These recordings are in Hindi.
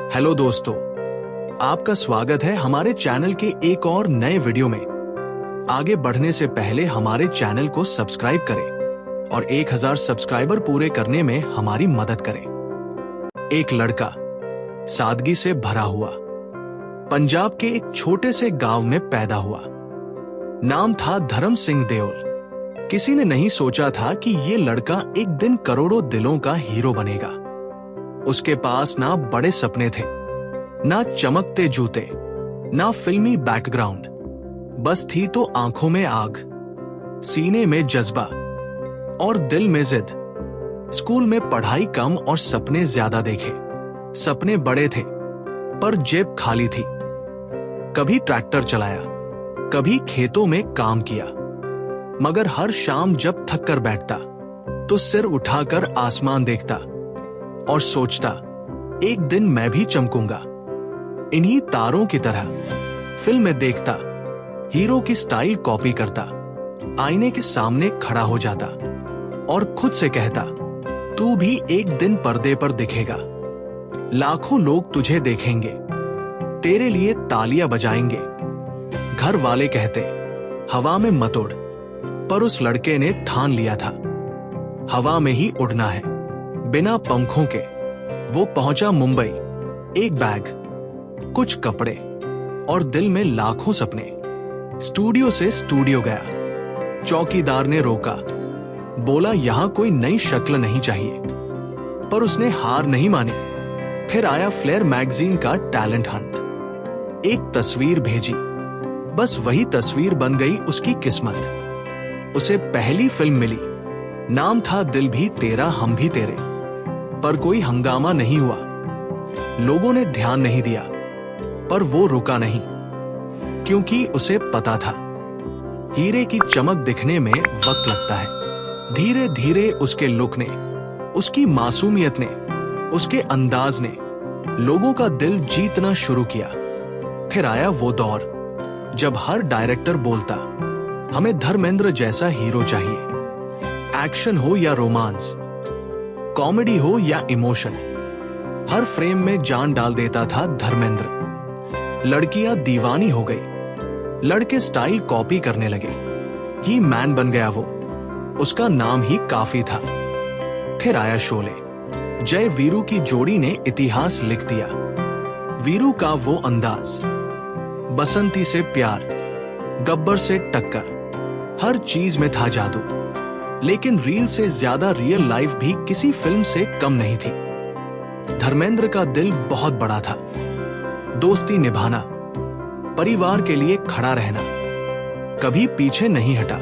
हेलो दोस्तों, आपका स्वागत है हमारे चैनल के एक और नए वीडियो में। आगे बढ़ने से पहले हमारे चैनल को सब्सक्राइब करें और 1000 सब्सक्राइबर पूरे करने में हमारी मदद करें। एक लड़का, सादगी से भरा हुआ, पंजाब के एक छोटे से गांव में पैदा हुआ। नाम था धर्म सिंह देओल। किसी ने नहीं सोचा था कि ये लड़का एक दिन करोड़ों दिलों का हीरो बनेगा। उसके पास ना बड़े सपने थे, ना चमकते जूते, ना फिल्मी बैकग्राउंड, बस थी तो आंखों में आग, सीने में जज्बा और दिल में जिद। स्कूल में पढ़ाई कम और सपने ज्यादा देखे। सपने बड़े थे पर जेब खाली थी। कभी ट्रैक्टर चलाया, कभी खेतों में काम किया, मगर हर शाम जब थक कर बैठता तो सिर उठाकर आसमान देखता और सोचता, एक दिन मैं भी चमकूंगा इन्हीं तारों की तरह। फिल्म में देखता, हीरो की स्टाइल कॉपी करता, आईने के सामने खड़ा हो जाता और खुद से कहता, तू भी एक दिन पर्दे पर दिखेगा। लाखों लोग तुझे देखेंगे, तेरे लिए तालियां बजाएंगे। घर वाले कहते, हवा में मत उड़, पर उस लड़के ने ठान लिया था, हवा में ही उड़ना है। बिना पंखों के वो पहुंचा मुंबई। एक बैग, कुछ कपड़े और दिल में लाखों सपने। स्टूडियो से स्टूडियो गया। चौकीदार ने रोका, बोला यहां कोई नई शक्ल नहीं चाहिए, पर उसने हार नहीं मानी। फिर आया फ्लेयर मैगजीन का टैलेंट हंट। एक तस्वीर भेजी, बस वही तस्वीर बन गई उसकी किस्मत। उसे पहली फिल्म मिली, नाम था दिल भी तेरा हम भी तेरे। पर कोई हंगामा नहीं हुआ, लोगों ने ध्यान नहीं दिया, पर वो रुका नहीं, क्योंकि उसे पता था हीरे की चमक दिखने में वक्त लगता है। धीरे धीरे उसके लुक ने, उसकी मासूमियत ने, उसके अंदाज ने लोगों का दिल जीतना शुरू किया। फिर आया वो दौर जब हर डायरेक्टर बोलता, हमें धर्मेंद्र जैसा हीरो चाहिए। एक्शन हो या रोमांस, कॉमेडी हो या इमोशन, हर फ्रेम में जान डाल देता था धर्मेंद्र। लड़कियां दीवानी हो गई, लड़के स्टाइल कॉपी करने लगे। ही मैन बन गया वो, उसका नाम ही काफी था। फिर आया शोले। जय वीरू की जोड़ी ने इतिहास लिख दिया। वीरू का वो अंदाज, बसंती से प्यार, गब्बर से टक्कर, हर चीज में था जादू। लेकिन रील से ज्यादा रियल लाइफ भी किसी फिल्म से कम नहीं थी। धर्मेंद्र का दिल बहुत बड़ा था। दोस्ती निभाना, परिवार के लिए खड़ा रहना, कभी पीछे नहीं हटा।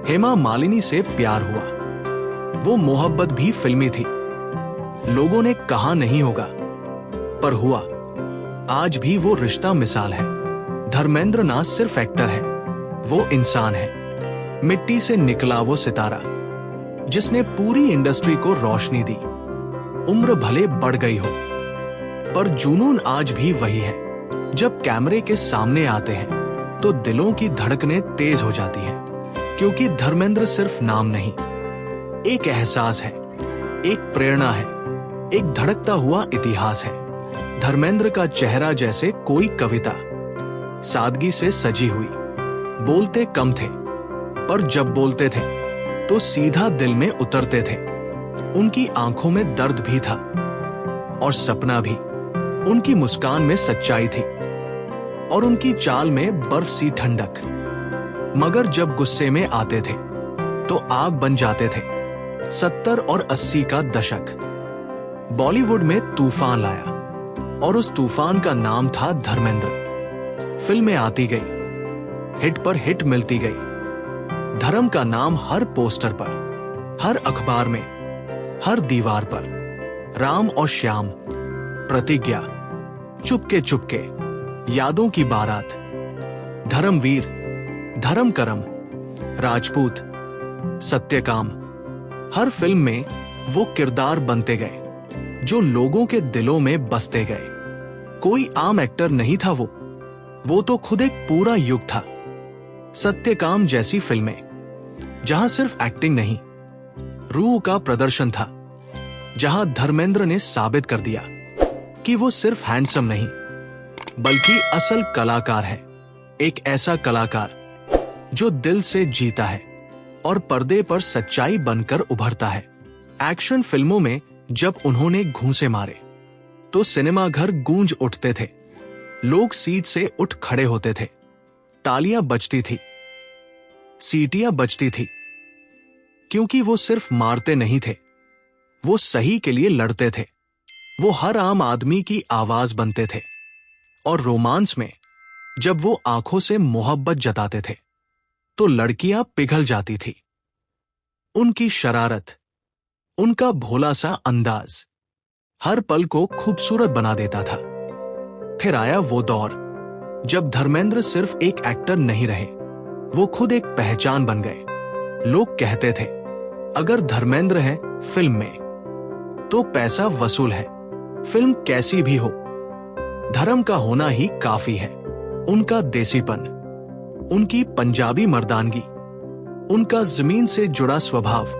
हेमा मालिनी से प्यार हुआ, वो मोहब्बत भी फिल्मी थी। लोगों ने कहा नहीं होगा, पर हुआ। आज भी वो रिश्ता मिसाल है। धर्मेंद्र ना सिर्फ एक्टर है, वो इंसान है। मिट्टी से निकला वो सितारा, जिसने पूरी इंडस्ट्री को रोशनी दी। उम्र भले बढ़ गई हो, पर जुनून आज भी वही है। जब कैमरे के सामने आते हैं तो दिलों की धड़कनें तेज हो जाती हैं, क्योंकि धर्मेंद्र सिर्फ नाम नहीं, एक एहसास है, एक प्रेरणा है, एक धड़कता हुआ इतिहास है। धर्मेंद्र का चेहरा जैसे कोई कविता, सादगी से सजी हुई। बोलते कम थे, पर जब बोलते थे तो सीधा दिल में उतरते थे। उनकी आंखों में दर्द भी था और सपना भी। उनकी मुस्कान में सच्चाई थी और उनकी चाल में बर्फ सी ठंडक। मगर जब गुस्से में आते थे तो आग बन जाते थे। 70 और 80 का दशक बॉलीवुड में तूफान लाया, और उस तूफान का नाम था धर्मेंद्र। फिल्में आती गई, हिट पर हिट मिलती गई। धर्म का नाम हर पोस्टर पर, हर अखबार में, हर दीवार पर। राम और श्याम, प्रतिज्ञा, चुपके चुपके, यादों की बारात, धर्मवीर, धर्म करम, राजपूत, सत्यकाम। हर फिल्म में वो किरदार बनते गए जो लोगों के दिलों में बसते गए। कोई आम एक्टर नहीं था वो तो खुद एक पूरा युग था। सत्यकाम जैसी फिल्में, जहां सिर्फ एक्टिंग नहीं, रूह का प्रदर्शन था, जहां धर्मेंद्र ने साबित कर दिया, कि वो सिर्फ हैंडसम नहीं बल्कि असल कलाकार है। एक ऐसा कलाकार जो दिल से जीता है और पर्दे पर सच्चाई बनकर उभरता है। एक्शन फिल्मों में जब उन्होंने घूंसे मारे तो सिनेमा घर गूंज उठते थे, लोग सीट से उठ खड़े होते थे, तालियां बजती थी, सीटियां बजती थी, क्योंकि वो सिर्फ मारते नहीं थे, वो सही के लिए लड़ते थे। वो हर आम आदमी की आवाज बनते थे। और रोमांस में जब वो आंखों से मोहब्बत जताते थे तो लड़कियां पिघल जाती थी। उनकी शरारत, उनका भोला सा अंदाज हर पल को खूबसूरत बना देता था। फिर आया वो दौर जब धर्मेंद्र सिर्फ एक एक्टर नहीं रहे, वो खुद एक पहचान बन गए। लोग कहते थे अगर धर्मेंद्र है फिल्म में तो पैसा वसूल है, फिल्म कैसी भी हो, धर्म का होना ही काफी है। उनका देसीपन, उनकी पंजाबी मर्दानगी, उनका जमीन से जुड़ा स्वभाव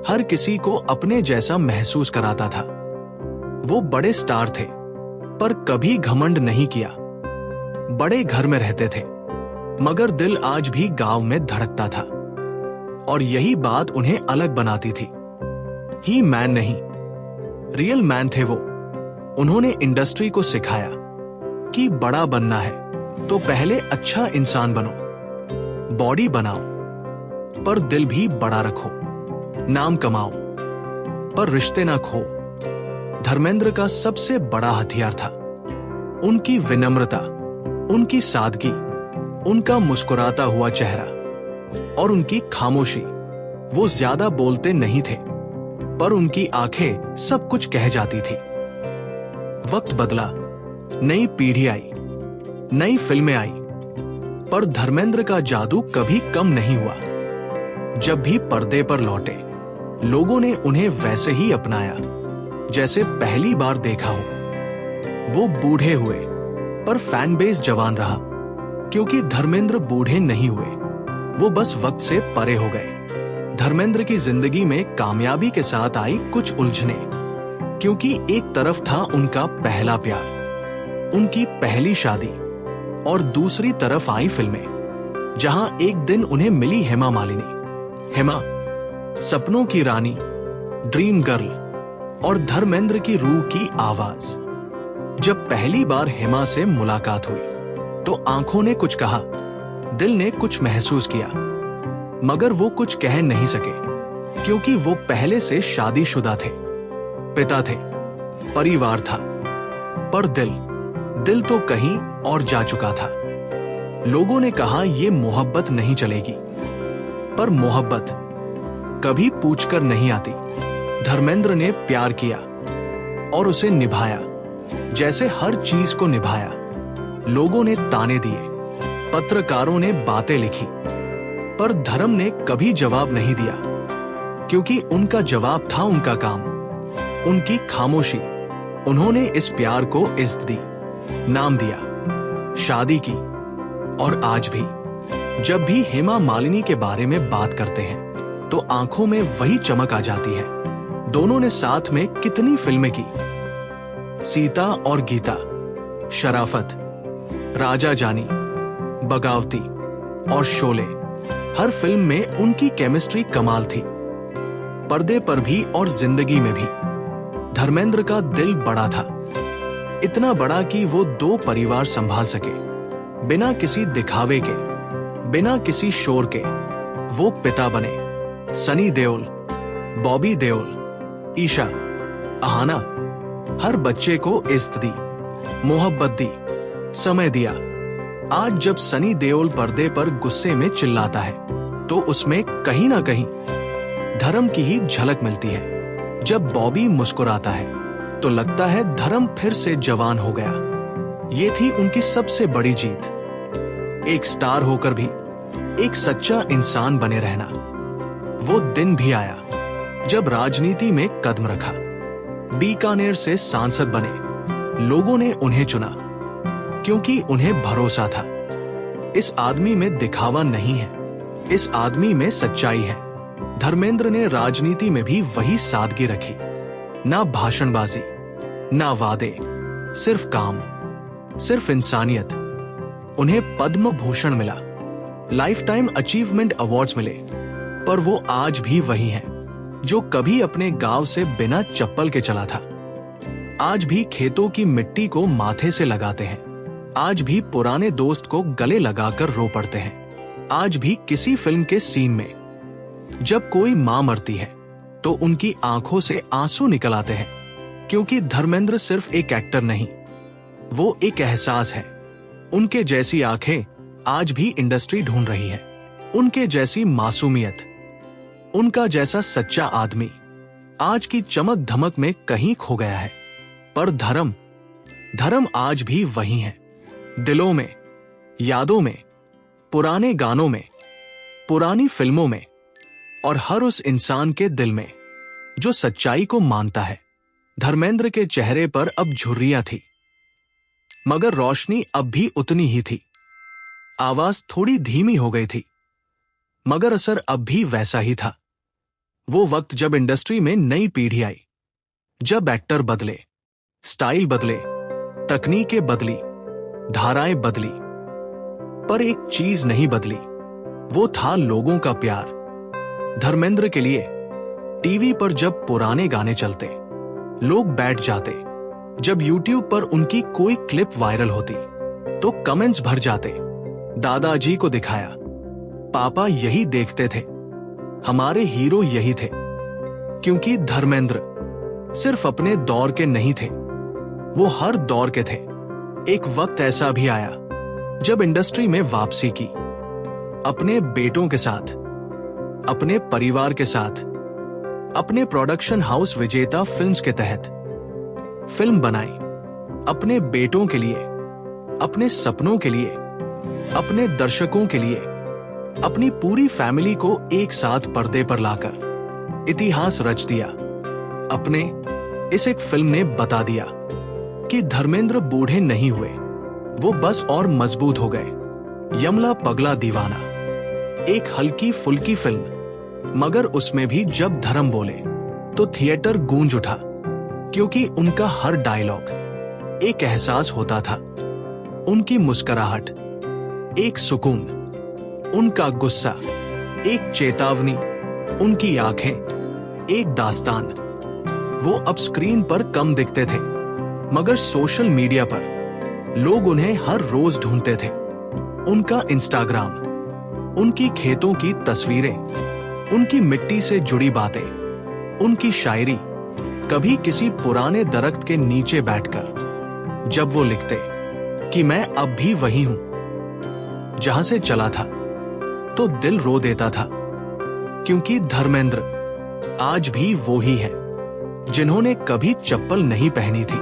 हर किसी को अपने जैसा महसूस कराता था। वो बड़े स्टार थे पर कभी घमंड नहीं किया। बड़े घर में रहते थे मगर दिल आज भी गांव में धड़कता था। और यही बात उन्हें अलग बनाती थी। ही मैन नहीं, रियल मैन थे वो। उन्होंने इंडस्ट्री को सिखाया कि बड़ा बनना है तो पहले अच्छा इंसान बनो, बॉडी बनाओ पर दिल भी बड़ा रखो, नाम कमाओ पर रिश्ते ना खो। धर्मेंद्र का सबसे बड़ा हथियार था उनकी विनम्रता, उनकी सादगी, उनका मुस्कुराता हुआ चेहरा और उनकी खामोशी। वो ज्यादा बोलते नहीं थे पर उनकी आंखें सब कुछ कह जाती थी। वक्त बदला, नई पीढ़ी आई, नई फिल्में आई, पर धर्मेंद्र का जादू कभी कम नहीं हुआ। जब भी पर्दे पर लौटे लोगों ने उन्हें वैसे ही अपनाया जैसे पहली बार देखा हो। वो बूढ़े हुए पर फैन बेस जवान रहा, क्योंकि धर्मेंद्र बूढ़े नहीं हुए, वो बस वक्त से परे हो गए। धर्मेंद्र की जिंदगी में कामयाबी के साथ आई कुछ उलझने, क्योंकि एक तरफ था उनका पहला प्यार, उनकी पहली शादी, और दूसरी तरफ आई फिल्में जहां एक दिन उन्हें मिली हेमा मालिनी। हेमा सपनों की रानी, ड्रीम गर्ल और धर्मेंद्र की रूह की आवाज। जब पहली बार हेमा से मुलाकात हुई तो आंखों ने कुछ कहा, दिल ने कुछ महसूस किया, मगर वो कुछ कह नहीं सके, क्योंकि वो पहले से शादीशुदा थे, पिता थे, परिवार था, पर दिल तो कहीं और जा चुका था। लोगों ने कहा ये मोहब्बत नहीं चलेगी, पर मोहब्बत कभी पूछकर नहीं आती। धर्मेंद्र ने प्यार किया और उसे निभाया जैसे हर चीज को निभाया। लोगों ने ताने दिए, पत्रकारों ने बातें लिखी, पर धर्म ने कभी जवाब नहीं दिया, क्योंकि उनका जवाब था उनका काम, उनकी खामोशी। उन्होंने इस प्यार को इज्जत दी, नाम दिया, शादी की। और आज भी जब भी हेमा मालिनी के बारे में बात करते हैं तो आंखों में वही चमक आ जाती है। दोनों ने साथ में कितनी फिल्में की, सीता और गीता, शराफत, राजा जानी, बगावती और शोले। हर फिल्म में उनकी केमिस्ट्री कमाल थी, पर्दे पर भी और जिंदगी में भी। धर्मेंद्र का दिल बड़ा था, इतना बड़ा कि वो दो परिवार संभाल सके बिना किसी दिखावे के, बिना किसी शोर के। वो पिता बने। सनी देओल, बॉबी देओल, ईशा, अहाना, हर बच्चे को इज्जत दी, मोहब्बत दी, समय दिया। आज जब सनी देओल पर्दे पर गुस्से में चिल्लाता है तो उसमें कहीं ना कहीं धर्म की ही झलक मिलती है। जब बॉबी मुस्कुराता है तो लगता है धर्म फिर से जवान हो गया। ये थी उनकी सबसे बड़ी जीत, एक स्टार होकर भी एक सच्चा इंसान बने रहना। वो दिन भी आया जब राजनीति में कदम रखा, बीकानेर से सांसद बने। लोगों ने उन्हें चुना क्योंकि उन्हें भरोसा था, इस आदमी में दिखावा नहीं है, इस आदमी में सच्चाई है। धर्मेंद्र ने राजनीति में भी वही सादगी रखी, ना भाषणबाजी, ना वादे, सिर्फ काम, सिर्फ इंसानियत। उन्हें पद्म भूषण मिला, लाइफ टाइम अचीवमेंट अवार्ड्स मिले, पर वो आज भी वही हैं जो कभी अपने गांव से बिना चप्पल के चला था। आज भी खेतों की मिट्टी को माथे से लगाते हैं, आज भी पुराने दोस्त को गले लगाकर रो पड़ते हैं। आज भी किसी फिल्म के सीन में जब कोई मां मरती है तो उनकी आंखों से आंसू निकल आते हैं, क्योंकि धर्मेंद्र सिर्फ एक एक्टर नहीं, वो एक एहसास है। उनके जैसी आंखें आज भी इंडस्ट्री ढूंढ रही है, उनके जैसी मासूमियत, उनका जैसा सच्चा आदमी आज की चमक धमक में कहीं खो गया है। पर धर्म आज भी वही है, दिलों में, यादों में, पुराने गानों में, पुरानी फिल्मों में, और हर उस इंसान के दिल में जो सच्चाई को मानता है। धर्मेंद्र के चेहरे पर अब झुर्रियां थी, मगर रोशनी अब भी उतनी ही थी। आवाज थोड़ी धीमी हो गई थी, मगर असर अब भी वैसा ही था। वो वक्त जब इंडस्ट्री में नई पीढ़ी आई, जब एक्टर बदले, स्टाइल बदले, तकनीकें बदली, धाराएं बदली, पर एक चीज नहीं बदली, वो था लोगों का प्यार। धर्मेंद्र के लिए टीवी पर जब पुराने गाने चलते, लोग बैठ जाते। जब यूट्यूब पर उनकी कोई क्लिप वायरल होती तो कमेंट्स भर जाते, दादाजी को दिखाया, पापा यही देखते थे, हमारे हीरो यही थे। क्योंकि धर्मेंद्र सिर्फ अपने दौर के नहीं थे, वो हर दौर के थे। एक वक्त ऐसा भी आया जब इंडस्ट्री में वापसी की, अपने बेटों के साथ, अपने परिवार के साथ, अपने प्रोडक्शन हाउस विजेता फिल्म्स के तहत फिल्म बनाई, अपने बेटों के लिए, अपने सपनों के लिए, अपने दर्शकों के लिए, अपनी पूरी फैमिली को एक साथ पर्दे पर लाकर इतिहास रच दिया। अपने इस एक फिल्म ने बता दिया कि धर्मेंद्र बूढ़े नहीं हुए, वो बस और मजबूत हो गए। यमला पगला दीवाना, एक हल्की फुल्की फिल्म, मगर उसमें भी जब धर्म बोले तो थिएटर गूंज उठा, क्योंकि उनका हर डायलॉग एक एहसास होता था। उनकी मुस्कुराहट एक सुकून, उनका गुस्सा एक चेतावनी, उनकी आंखें एक दास्तान। वो अब स्क्रीन पर कम दिखते थे, मगर सोशल मीडिया पर लोग उन्हें हर रोज ढूंढते थे। उनका इंस्टाग्राम, उनकी खेतों की तस्वीरें, उनकी मिट्टी से जुड़ी बातें, उनकी शायरी, कभी किसी पुराने दरख्त के नीचे बैठकर जब वो लिखते कि मैं अब भी वही हूं जहां से चला था, तो दिल रो देता था। क्योंकि धर्मेंद्र आज भी वो ही है जिन्होंने कभी चप्पल नहीं पहनी थी,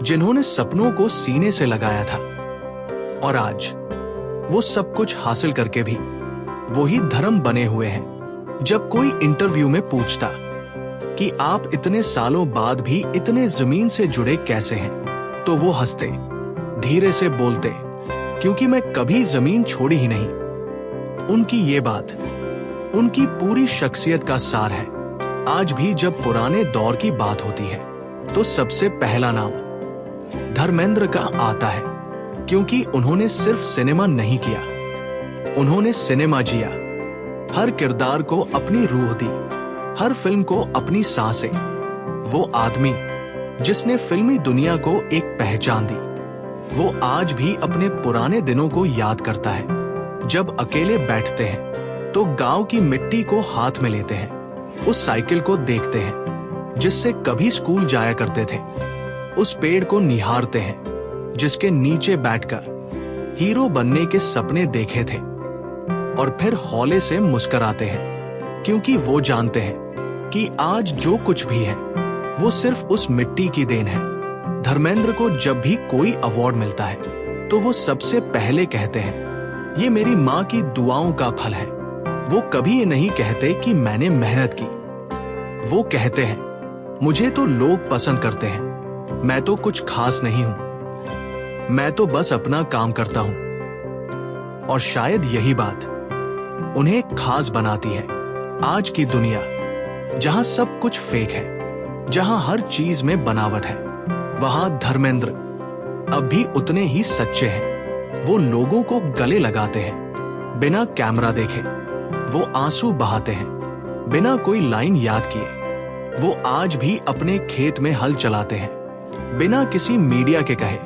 जिन्होंने सपनों को सीने से लगाया था, और आज वो सब कुछ हासिल करके भी वही धर्म बने हुए हैं। जब कोई इंटरव्यू में पूछता कि आप इतने सालों बाद भी इतने जमीन से जुड़े कैसे हैं, तो वो हंसते, धीरे से बोलते, क्योंकि मैं कभी जमीन छोड़ी ही नहीं। उनकी ये बात उनकी पूरी शख्सियत का सार है। आज भी जब पुराने दौर की बात होती है तो सबसे पहला नाम धर्मेंद्र का आता है, क्योंकि उन्होंने सिर्फ सिनेमा नहीं किया, उन्होंने सिनेमा जिया। हर किरदार को अपनी रूह दी, हर फिल्म को अपनी सांसें। वो आदमी जिसने फिल्मी दुनिया को एक पहचान दी, वो आज भी अपने पुराने दिनों को याद करता है। जब अकेले बैठते हैं तो गांव की मिट्टी को हाथ में लेते हैं, उस साइकिल को देखते हैं जिससे कभी स्कूल जाया करते थे, उस पेड़ को निहारते हैं जिसके नीचे बैठकर हीरो बनने के सपने देखे थे, और फिर हौले से मुस्कुराते हैं, क्योंकि वो जानते हैं कि आज जो कुछ भी है वो सिर्फ उस मिट्टी की देन है। धर्मेंद्र को जब भी कोई अवार्ड मिलता है तो वो सबसे पहले कहते हैं, ये मेरी माँ की दुआओं का फल है। वो कभी ये नहीं कहते कि मैंने मेहनत की, वो कहते हैं, मुझे तो लोग पसंद करते हैं, मैं तो कुछ खास नहीं हूं, मैं तो बस अपना काम करता हूं। और शायद यही बात उन्हें खास बनाती है। आज की दुनिया जहां सब कुछ फेक है, जहां हर चीज में बनावट है, वहां धर्मेंद्र अब भी उतने ही सच्चे हैं। वो लोगों को गले लगाते हैं, बिना कैमरा देखे। वो आंसू बहाते हैं, बिना कोई लाइन याद किए। वो आज भी अपने खेत में हल चलाते हैं, बिना किसी मीडिया के कहे,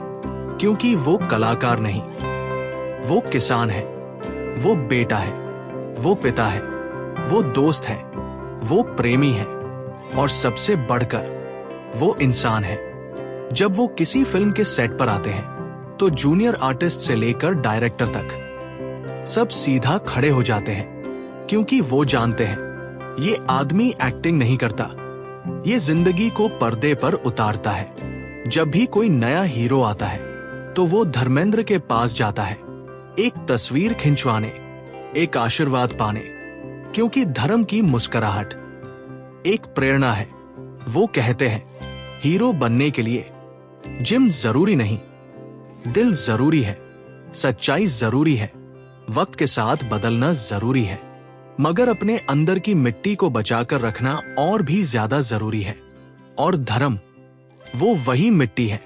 क्योंकि वो कलाकार नहीं, वो किसान है, वो बेटा है, वो पिता है, वो दोस्त है, वो प्रेमी है, और सबसे बढ़कर वो इंसान है। जब वो किसी फिल्म के सेट पर आते हैं तो जूनियर आर्टिस्ट से लेकर डायरेक्टर तक सब सीधा खड़े हो जाते हैं, क्योंकि वो जानते हैं ये आदमी एक्टिंग नहीं करता, ये जिंदगी को पर्दे पर उतारता है। जब भी कोई नया हीरो आता है तो वो धर्मेंद्र के पास जाता है, एक तस्वीर खिंचवाने, एक आशीर्वाद पाने, क्योंकि धर्म की मुस्कुराहट एक प्रेरणा है। वो कहते हैं हीरो बनने के लिए जिम जरूरी नहीं, दिल जरूरी है, सच्चाई जरूरी है, वक्त के साथ बदलना जरूरी है, मगर अपने अंदर की मिट्टी को बचाकर रखना और भी ज्यादा जरूरी है। और धर्म वो वही मिट्टी है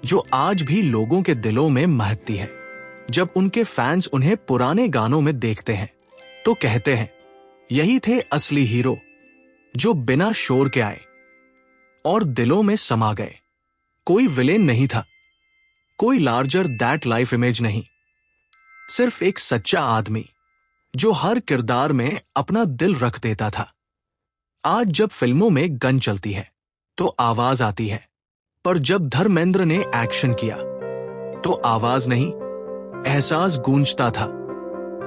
जो आज भी लोगों के दिलों में महकती है। जब उनके फैंस उन्हें पुराने गानों में देखते हैं तो कहते हैं यही थे असली हीरो, जो बिना शोर के आए और दिलों में समा गए। कोई विलेन नहीं था, कोई लार्जर दैट लाइफ इमेज नहीं, सिर्फ एक सच्चा आदमी जो हर किरदार में अपना दिल रख देता था। आज जब फिल्मों में गन चलती है तो आवाज आती है, पर जब धर्मेंद्र ने एक्शन किया तो आवाज नहीं, एहसास गूंजता था।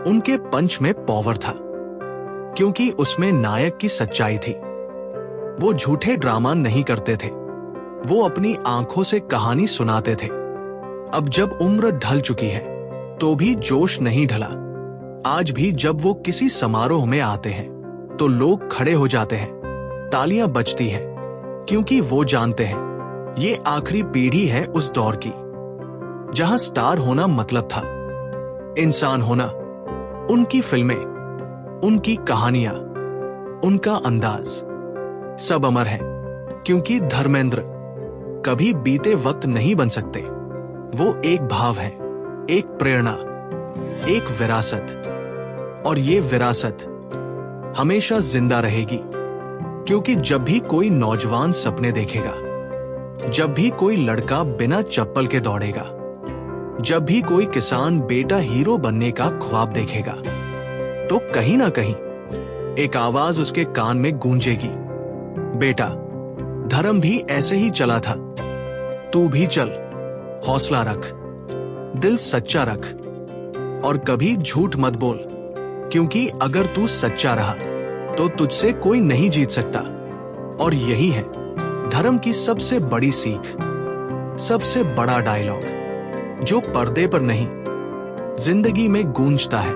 उनके पंच में पावर था, क्योंकि उसमें नायक की सच्चाई थी। वो झूठे ड्रामा नहीं करते थे, वो अपनी आंखों से कहानी सुनाते थे। अब जब उम्र ढल चुकी है तो भी जोश नहीं ढला। आज भी जब वो किसी समारोह में आते हैं तो लोग खड़े हो जाते हैं, तालियां बजती हैं, क्योंकि वो जानते हैं ये आखिरी पीढ़ी है उस दौर की जहां स्टार होना मतलब था इंसान होना। उनकी फिल्में, उनकी कहानियां, उनका अंदाज सब अमर है, क्योंकि धर्मेंद्र कभी बीते वक्त नहीं बन सकते। वो एक भाव है, एक प्रेरणा, एक विरासत, और ये विरासत हमेशा जिंदा रहेगी। क्योंकि जब भी कोई नौजवान सपने देखेगा, जब भी कोई लड़का बिना चप्पल के दौड़ेगा, जब भी कोई किसान बेटा हीरो बनने का ख्वाब देखेगा, तो कहीं ना कहीं एक आवाज उसके कान में गूंजेगी, बेटा धर्म भी ऐसे ही चला था, तू भी चल, हौसला रख, दिल सच्चा रख, और कभी झूठ मत बोल, क्योंकि अगर तू सच्चा रहा तो तुझसे कोई नहीं जीत सकता। और यही है धर्म की सबसे बड़ी सीख, सबसे बड़ा डायलॉग, जो पर्दे पर नहीं जिंदगी में गूंजता है।